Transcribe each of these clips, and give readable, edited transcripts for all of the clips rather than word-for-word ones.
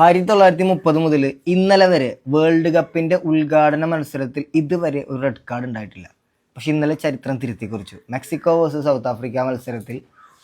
1930 മുതൽ ഇന്നലെ വരെ വേൾഡ് കപ്പിന്റെ ഉദ്ഘാടന മത്സരത്തിൽ ഇതുവരെ ഒരു റെഡ് കാർഡ് ഉണ്ടായിട്ടില്ല. പക്ഷെ ഇന്നലെ ചരിത്രം തിരുത്തി കുറിച്ചു. മെക്സിക്കോ വേഴ്സസ് സൗത്ത് ആഫ്രിക്ക മത്സരത്തിൽ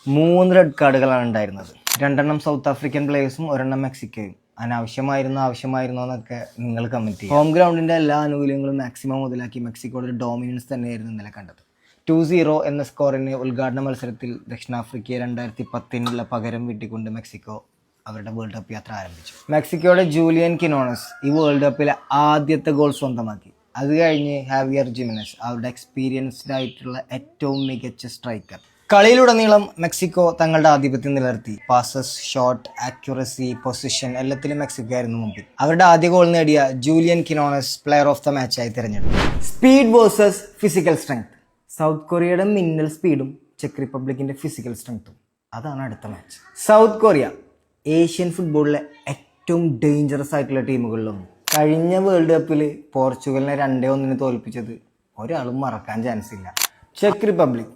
3 റെഡ് കാർഡുകളാണ് ഉണ്ടായിരുന്നത്. 2 സൗത്ത് ആഫ്രിക്കൻ പ്ലേയേഴ്സും 1 മെക്സിക്കോയും. ആവശ്യമായിരുന്നോ എന്നൊക്കെ നിങ്ങൾ കമന്റ് ചെയ്യും. ഹോം ഗ്രൗണ്ടിന്റെ എല്ലാ ആനുകൂല്യങ്ങളും മാക്സിമം മുതലാക്കി മെക്സിക്കോയുടെ ഡോമിനൻസ് തന്നെയായിരുന്നു ഇന്നലെ കണ്ടത്. 2-0 എന്ന സ്കോറിന് ഉദ്ഘാടന മത്സരത്തിൽ ദക്ഷിണാഫ്രിക്കയെ 2010 പകരം വീട്ടിക്കൊണ്ട് മെക്സിക്കോ അവരുടെ വേൾഡ് കപ്പ് യാത്ര ആരംഭിച്ചു. മെക്സിക്കോയുടെ ജൂലിയൻ കിനോണസ് ഈ വേൾഡ് കപ്പിലെ ആദ്യത്തെ ഗോൾ സ്വന്തമാക്കി. അത് കഴിഞ്ഞ് ഹാവിയർ ജിമിനസ് അവരുടെ എക്സ്പീരിയൻസ്ഡ് ആയിട്ടുള്ള ഏറ്റവും മികച്ച സ്ട്രൈക്കർ. കളിയിലുടനീളം മെക്സിക്കോ തങ്ങളുടെ ആധിപത്യം നിലനിർത്തി. പാസസ്, ഷോട്ട്, ആക്യുറസി, പൊസിഷൻ എല്ലാത്തിലും മെക്സിക്കോ ആയിരുന്നു മുമ്പിൽ. അവരുടെ ആദ്യ ഗോൾ നേടിയ ജൂലിയൻ കിനോണസ് പ്ലെയർ ഓഫ് ദ മാച്ചായി തിരഞ്ഞെടുത്തു. Speed versus physical strength. South കൊറിയയുടെ മിന്നൽ സ്പീഡും ചെക്ക് റിപ്പബ്ലിക്കിന്റെ ഫിസിക്കൽ സ്ട്രെങ്ത്തും. അതാണ് അടുത്ത മാച്ച്. സൗത്ത് കൊറിയ ഏഷ്യൻ ഫുട്ബോളിലെ ഏറ്റവും ഡേഞ്ചറസ് ആയിട്ടുള്ള ടീമുകളിലൊന്നും. കഴിഞ്ഞ വേൾഡ് കപ്പിൽ പോർച്ചുഗലിനെ 2-1 തോൽപ്പിച്ചത് ഒരാളും മറക്കാൻ ചാൻസ് ഇല്ല. ചെക്ക് റിപ്പബ്ലിക്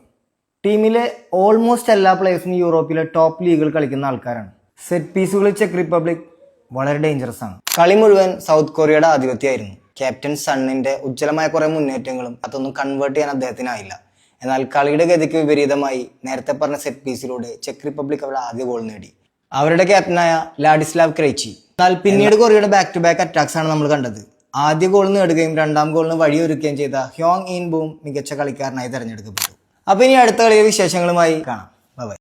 ടീമിലെ ഓൾമോസ്റ്റ് എല്ലാ പ്ലേയേഴ്സും യൂറോപ്പിലെ ടോപ്പ് ലീഗുകൾ കളിക്കുന്ന ആൾക്കാരാണ്. സെറ്റ് പീസുകളിൽ ചെക്ക് റിപ്പബ്ലിക് വളരെ ഡേഞ്ചറസ് ആണ്. കളി മുഴുവൻ സൗത്ത് കൊറിയയുടെ ആധിപത്യമായിരുന്നു. ക്യാപ്റ്റൻ സണ്ണിന്റെ ഉജ്ജ്വലമായ കുറെ മുന്നേറ്റങ്ങളും അതൊന്നും കൺവേർട്ട് ചെയ്യാൻ അദ്ദേഹത്തിനായില്ല. എന്നാൽ കളിയുടെ ഗതിക്ക് വിപരീതമായി നേരത്തെ പറഞ്ഞ സെറ്റ് പീസിലൂടെ ചെക്ക് റിപ്പബ്ലിക് അവരുടെ ആദ്യ ഗോൾ നേടി. അവരുടെ ക്യാപ്റ്റനായ ലാഡിസ്ലാവ് ക്രൈച്ചി. എന്നാൽ പിന്നീട് കൊറിയയുടെ ബാക്ക് ടു ബാക്ക് അറ്റാക്സ് ആണ് നമ്മൾ കണ്ടത്. ആദ്യ ഗോൾ നേടുകയും 2ാം ഗോളിന് വഴിയൊരുക്കുകയും ചെയ്ത ഹ്യോങ് ഇൻ ബൂം മികച്ച കളിക്കാരനായി തെരഞ്ഞെടുക്കപ്പെട്ടു. അപ്പൊ ഇനി അടുത്ത കളിയുടെ വിശേഷങ്ങളുമായി കാണാം. ബൈ.